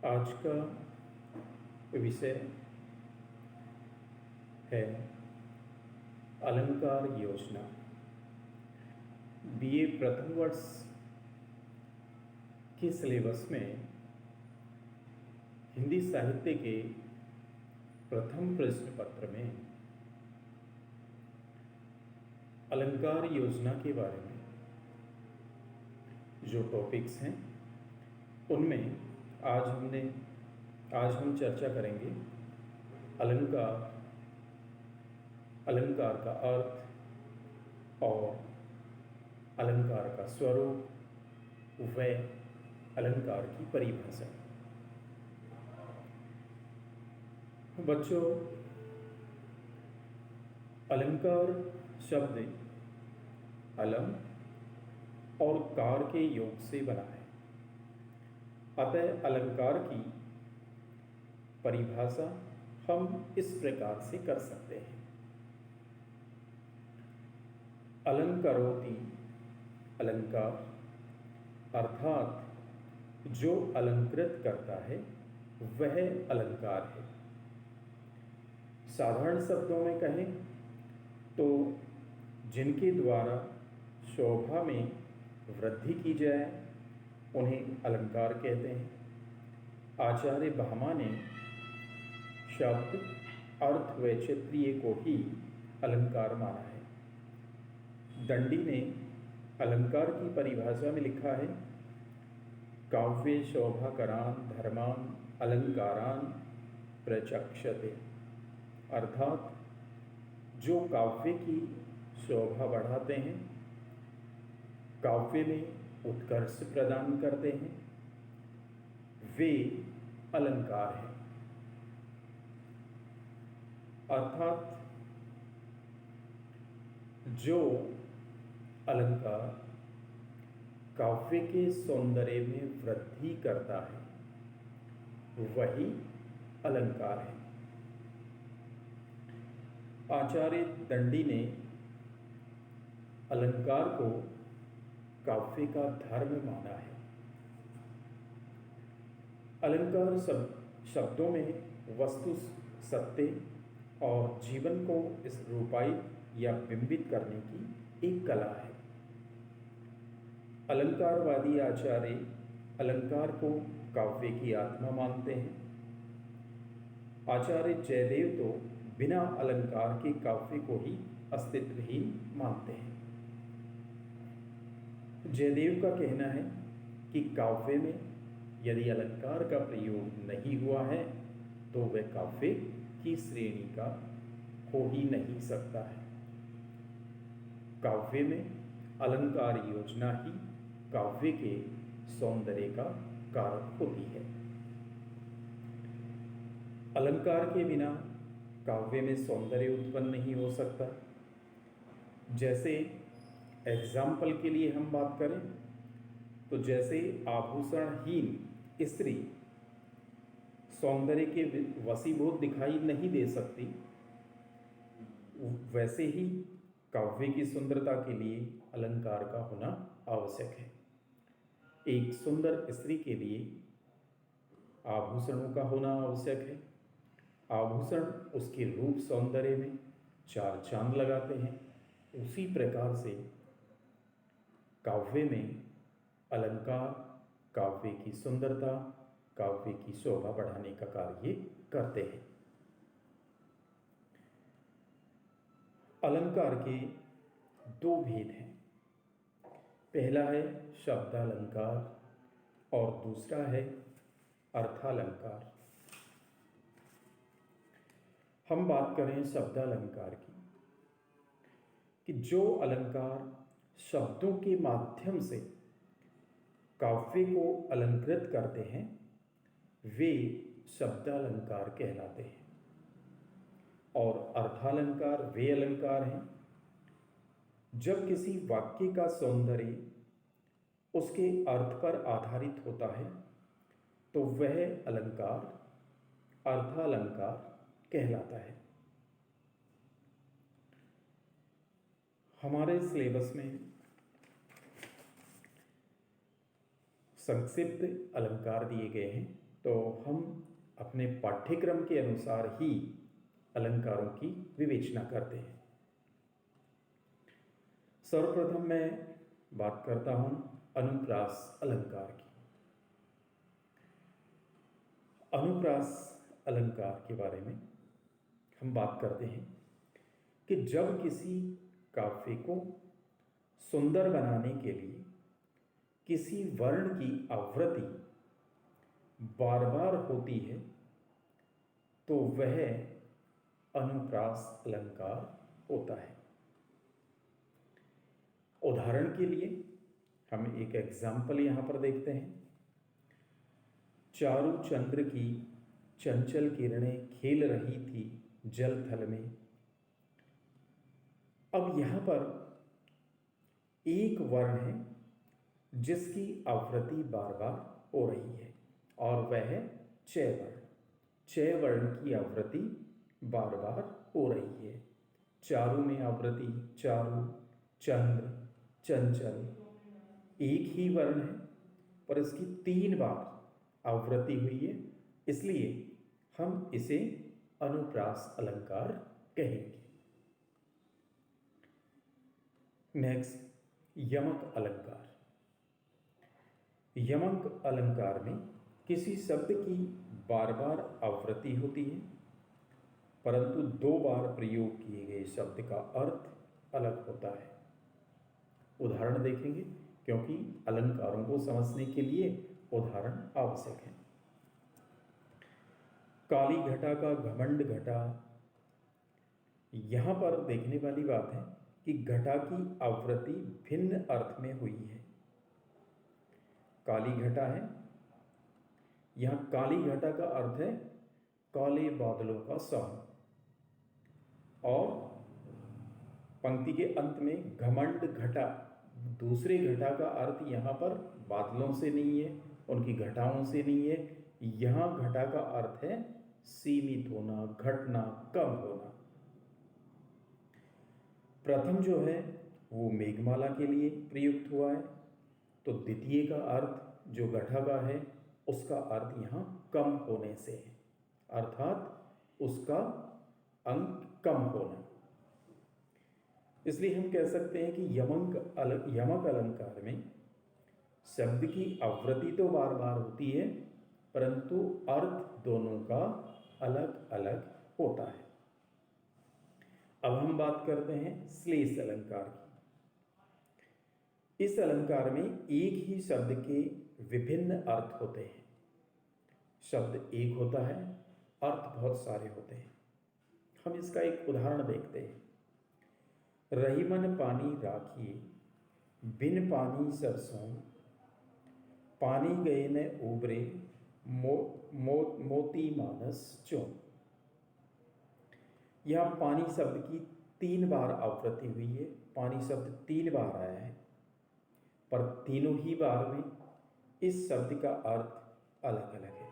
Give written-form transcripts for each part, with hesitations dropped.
आज का विषय है अलंकार योजना। बीए प्रथम वर्ष के सिलेबस में हिंदी साहित्य के प्रथम प्रश्न पत्र में अलंकार योजना के बारे में जो टॉपिक्स हैं उनमें आज हम चर्चा करेंगे अलंकार, अलंकार का अर्थ और अलंकार का स्वरूप व अलंकार की परिभाषा। बच्चों, अलंकार शब्द अलम और कार के योग से बना है। अतः अलंकार की परिभाषा हम इस प्रकार से कर सकते हैं। अलंकरोति अलंकार, अर्थात जो अलंकृत करता है वह अलंकार है। साधारण शब्दों में कहें तो जिनके द्वारा शोभा में वृद्धि की जाए उन्हें अलंकार कहते हैं। आचार्य भामा ने शब्द अर्थ व क्षेत्रीय को ही अलंकार माना है। दंडी ने अलंकार की परिभाषा में लिखा है, काव्ये शोभाकरान धर्मान अलंकारान प्रचक्षते, अर्थात जो काव्य की शोभा बढ़ाते हैं, काव्य में उत्कर्ष प्रदान करते हैं, वे अलंकार हैं। अर्थात जो अलंकार काव्य के सौंदर्य में वृद्धि करता है वही अलंकार है। आचार्य दंडी ने अलंकार को काव्य का धर्म माना है। अलंकार शब्दों में वस्तु, सत्य और जीवन को इस रूपायित या बिंबित करने की एक कला है। अलंकारवादी आचार्य अलंकार को काव्य की आत्मा मानते हैं। आचार्य जयदेव तो बिना अलंकार के काव्य को ही अस्तित्वहीन मानते हैं। जयदेव का कहना है कि काव्य में यदि अलंकार का प्रयोग नहीं हुआ है तो वह काव्य की श्रेणी का हो ही नहीं सकता है। काव्य में अलंकार योजना ही काव्य के सौंदर्य का कारक होती है। अलंकार के बिना काव्य में सौंदर्य उत्पन्न नहीं हो सकता। जैसे एग्जाम्पल के लिए हम बात करें तो जैसे आभूषणहीन स्त्री सौंदर्य के वशीभूत दिखाई नहीं दे सकती, वैसे ही काव्य की सुंदरता के लिए अलंकार का होना आवश्यक है। एक सुंदर स्त्री के लिए आभूषणों का होना आवश्यक है। आभूषण उसके रूप सौंदर्य में चार चांद लगाते हैं। उसी प्रकार से काव्य में अलंकार काव्य की सुंदरता, काव्य की शोभा बढ़ाने का कार्य करते हैं। अलंकार के दो भेद हैं। पहला है शब्दालंकार और दूसरा है अर्थालंकार। हम बात करें शब्दालंकार की कि जो अलंकार शब्दों के माध्यम से काव्य को अलंकृत करते हैं वे शब्दालंकार कहलाते हैं। और अर्थालंकार वे अलंकार हैं जब किसी वाक्य का सौंदर्य उसके अर्थ पर आधारित होता है तो वह अलंकार अर्थालंकार कहलाता है। हमारे सिलेबस में संक्षिप्त अलंकार दिए गए हैं, तो हम अपने पाठ्यक्रम के अनुसार ही अलंकारों की विवेचना करते हैं। सर्वप्रथम मैं बात करता हूं अनुप्रास अलंकार की। अनुप्रास अलंकार के बारे में हम बात करते हैं कि जब किसी काव्य को सुंदर बनाने के लिए किसी वर्ण की आवृत्ति बार बार होती है तो वह अनुप्रास अलंकार होता है। उदाहरण के लिए हम एक एग्जाम्पल यहां पर देखते हैं। चारु चंद्र की चंचल किरणें खेल रही थी जल थल में। अब यहां पर एक वर्ण है जिसकी आवृत्ति बार बार हो रही है और वह है च वर्ण। च वर्ण की आवृत्ति बार बार हो रही है। चारु में आवृत्ति चारु, चंद्र, चंचल एक ही वर्ण है पर इसकी 3 बार आवृत्ति हुई है, इसलिए हम इसे अनुप्रास अलंकार कहेंगे। नेक्स्ट, यमक अलंकार। यमक अलंकार में किसी शब्द की बार बार आवृत्ति होती है परंतु 2 बार प्रयोग किए गए शब्द का अर्थ अलग होता है। उदाहरण देखेंगे क्योंकि अलंकारों को समझने के लिए उदाहरण आवश्यक है। काली घटा का घमंड घटा। यहां पर देखने वाली बात है कि घटा की आवृत्ति भिन्न अर्थ में हुई है। काली घटा है, यहां काली घटा का अर्थ है काले बादलों का समूह और पंक्ति के अंत में घमंड घटा, दूसरे घटा का अर्थ यहां पर बादलों से नहीं है, उनकी घटाओं से नहीं है। यहां घटा का अर्थ है सीमित होना, घटना, कम होना। प्रथम जो है वो मेघमाला के लिए प्रयुक्त हुआ है तो द्वितीय का अर्थ जो घटा का है उसका अर्थ यहाँ कम होने से है, अर्थात उसका अंक कम होना। इसलिए हम कह सकते हैं कि यमक अलंकार में शब्द की आवृत्ति तो बार बार होती है परंतु अर्थ दोनों का अलग अलग होता है। अब हम बात करते हैं श्लेष अलंकार की। इस अलंकार में एक ही शब्द के विभिन्न अर्थ होते हैं। शब्द एक होता है, अर्थ बहुत सारे होते हैं। हम इसका एक उदाहरण देखते हैं। रहीमन पानी राखिए, बिन पानी सरसों, पानी गए न उबरे, मोती मानस चों। यहां पानी शब्द की 3 बार आवृत्ति हुई है। पानी शब्द 3 बार आया है पर तीनों ही बार में इस शब्द का अर्थ अलग अलग है।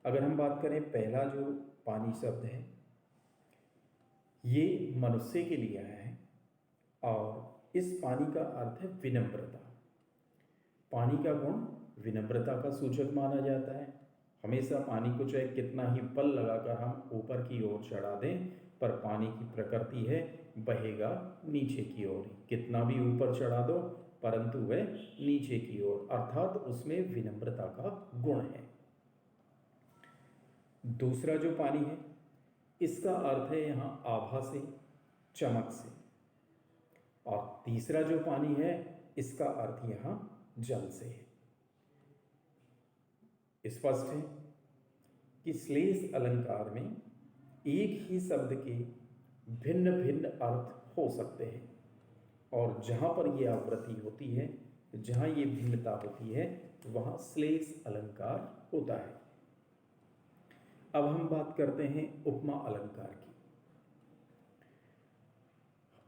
अगर हम बात करें पहला जो पानी शब्द है ये मनुष्य के लिए आया है और इस पानी का अर्थ है विनम्रता। पानी का गुण विनम्रता का सूचक माना जाता है। हमेशा पानी को चाहे कितना ही बल लगाकर हम ऊपर की ओर चढ़ा दें पर पानी की प्रकृति है बहेगा नीचे की ओर, कितना भी ऊपर चढ़ा दो परंतु वह नीचे की ओर, अर्थात उसमें विनम्रता का गुण है। दूसरा जो पानी है इसका अर्थ है यहाँ आभा से, चमक से। और तीसरा जो पानी है इसका अर्थ यहाँ जल से है। स्पष्ट है कि श्लेष अलंकार में एक ही शब्द के भिन्न भिन्न अर्थ हो सकते हैं और जहाँ पर ये आवृत्ति होती है, जहाँ ये भिन्नता होती है वहाँ श्लेष अलंकार होता है। अब हम बात करते हैं उपमा अलंकार की।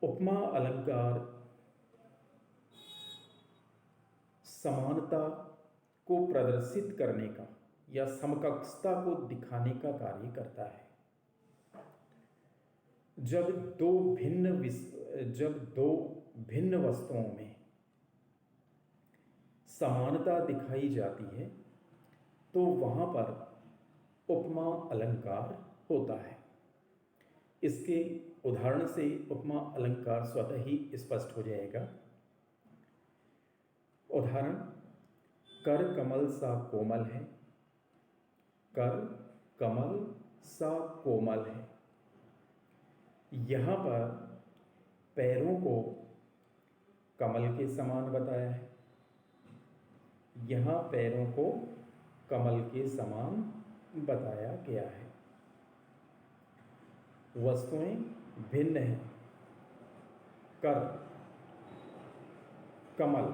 उपमा अलंकार समानता को प्रदर्शित करने का या समकक्षता को दिखाने का कार्य करता है। जब दो भिन्न वस्तुओं में समानता दिखाई जाती है तो वहाँ पर उपमा अलंकार होता है। इसके उदाहरण से उपमा अलंकार स्वतः ही स्पष्ट हो जाएगा। उदाहरण, कर कमल सा कोमल है, कर कमल सा कोमल है। यहाँ पर पैरों को कमल के समान बताया है, यहाँ पैरों को कमल के समान बताया गया है। वस्तुएं भिन्न हैं, कर कमल,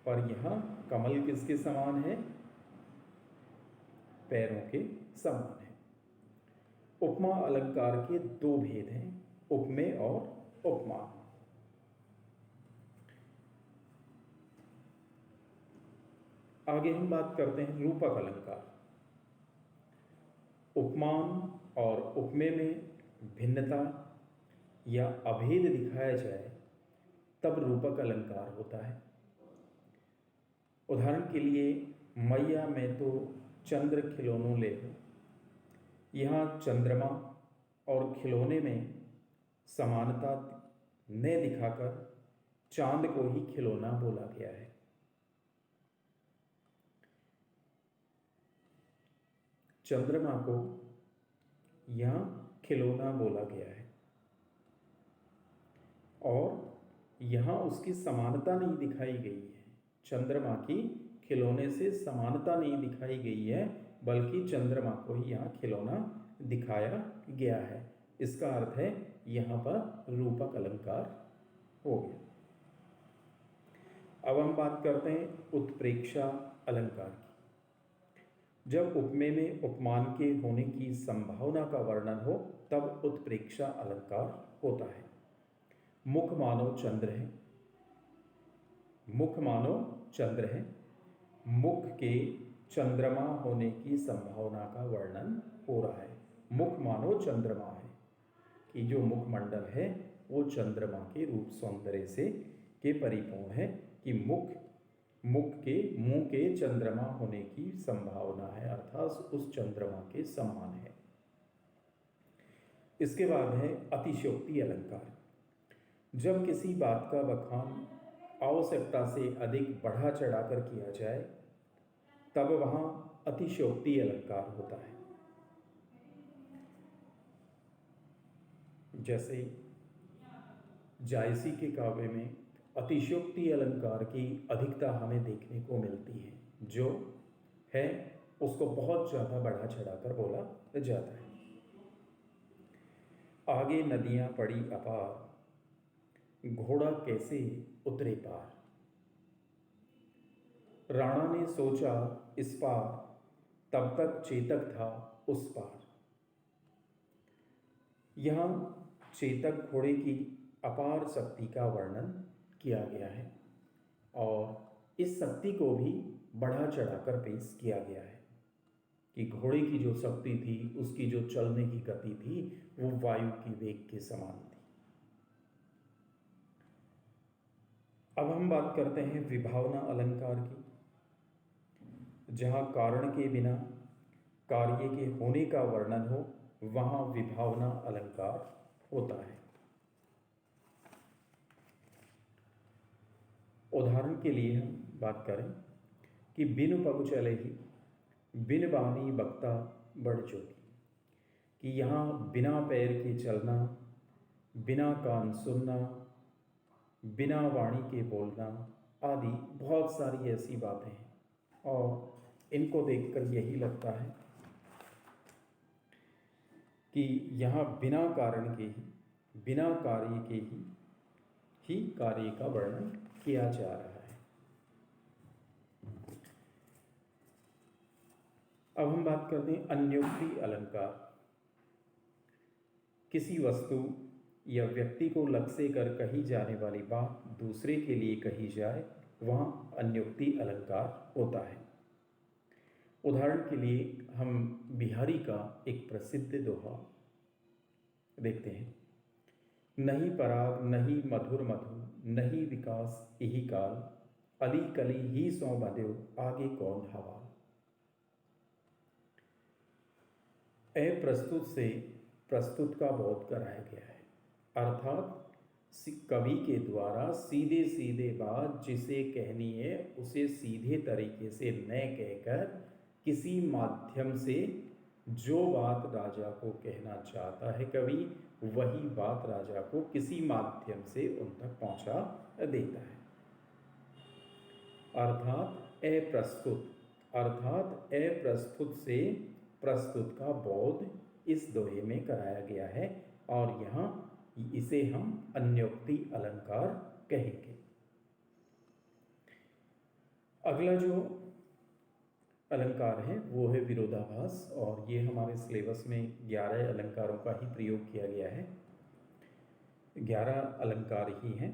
पर यहाँ कमल किसके समान है? पैरों के समान है। उपमा अलंकार के दो भेद हैं, उपमेय और उपमान। आगे हम बात करते हैं रूपक अलंकार। उपमान और उपमेय में भिन्नता या अभेद दिखाया जाए तब रूपक अलंकार होता है। उदाहरण के लिए, मैया मैं तो चंद्र खिलौनों ले लो। यहाँ चंद्रमा और खिलौने में समानता न दिखाकर चांद को ही खिलौना बोला गया है। चंद्रमा को यहाँ खिलौना बोला गया है और यहाँ उसकी समानता नहीं दिखाई गई है। चंद्रमा की खिलौने से समानता नहीं दिखाई गई है, बल्कि चंद्रमा को ही यहाँ खिलौना दिखाया गया है। इसका अर्थ है यहाँ पर रूपक अलंकार हो गया। अब हम बात करते हैं उत्प्रेक्षा अलंकार की। जब उपमेय में उपमान के होने की संभावना का वर्णन हो तब उत्प्रेक्षा अलंकार होता है। मुख मानो चंद्र है, मुख मानो चंद्र है, मुख के चंद्रमा होने की संभावना का वर्णन हो रहा है। मुख मानो चंद्रमा है कि जो मुखमंडल है वो चंद्रमा के रूप सौंदर्य से के परिपूर्ण है, कि मुख के मुंह के चंद्रमा होने की संभावना है, अर्थात उस चंद्रमा के समान है। इसके बाद है अतिशयोक्ति अलंकार। जब किसी बात का बखान आवश्यकता से अधिक बढ़ा चढ़ाकर किया जाए तब वहाँ अतिशयोक्ति अलंकार होता है। जैसे जायसी के काव्य में अतिशयोक्ति अलंकार की अधिकता हमें देखने को मिलती है, जो है उसको बहुत ज़्यादा बढ़ा चढ़ाकर बोला जाता है। आगे नदियाँ पड़ी अपार, घोड़ा कैसे उतरे पार। राणा ने सोचा इस पार, तब तक चेतक था उस पार। यहाँ चेतक घोड़े की अपार शक्ति का वर्णन किया गया है और इस शक्ति को भी बढ़ा चढ़ाकर पेश किया गया है कि घोड़े की जो शक्ति थी, उसकी जो चलने की गति थी, वो वायु की वेग के समान थी। अब हम बात करते हैं विभावना अलंकार की। जहाँ कारण के बिना कार्य के होने का वर्णन हो वहाँ विभावना अलंकार होता है। उदाहरण के लिए हम बात करें कि बिनु पग चले ही बिन बानी बक्ता बढ़ चुकी, कि यहाँ बिना पैर के चलना, बिना कान सुनना, बिना वाणी के बोलना आदि बहुत सारी ऐसी बातें हैं और इनको देखकर यही लगता है कि यहाँ बिना कारण के ही, बिना कार्य के ही कार्य का वर्णन किया जा रहा है। अब हम बात करते हैं अन्योक्ति अलंकार। किसी वस्तु या व्यक्ति को लक्ष्य कर कही जाने वाली बात दूसरे के लिए कही जाए वहाँ अन्योक्ति अलंकार होता है। उदाहरण के लिए हम बिहारी का एक प्रसिद्ध दोहा देखते हैं। नहीं पराग नहीं मधुर मधु, नहीं विकास यही काल, अली कली ही सौ बंध्यो आगे कौन हवाल। प्रस्तुत से प्रस्तुत का बोध कराया गया है, अर्थात कवि के द्वारा सीधे सीधे बात जिसे कहनी है उसे सीधे तरीके से न कहकर किसी माध्यम से जो बात राजा को कहना चाहता है कवि, वही बात राजा को किसी माध्यम से उन तक पहुंचा देता है। अर्थात अप्रस्तुत से प्रस्तुत का बोध इस दोहे में कराया गया है और यहाँ इसे हम अन्योक्ति अलंकार कहेंगे। अगला जो अलंकार है वो है विरोधाभास, और ये हमारे सिलेबस में 11 अलंकारों का ही प्रयोग किया गया है। 11 अलंकार ही हैं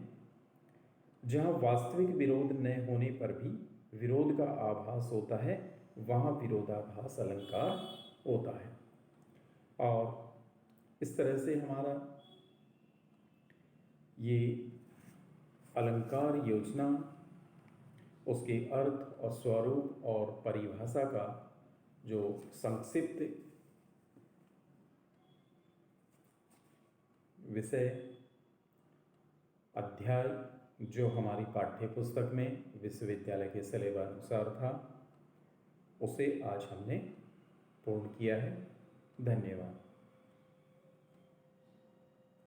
जहाँ वास्तविक विरोध न होने पर भी विरोध का आभास होता है, वहाँ विरोधाभास अलंकार होता है। और इस तरह से हमारा ये अलंकार योजना, उसके अर्थ और स्वरूप और परिभाषा का जो संक्षिप्त विषय अध्याय जो हमारी पाठ्य पुस्तक में विश्वविद्यालय के सिलेबस अनुसार था, उसे आज हमने पूर्ण किया है। धन्यवाद।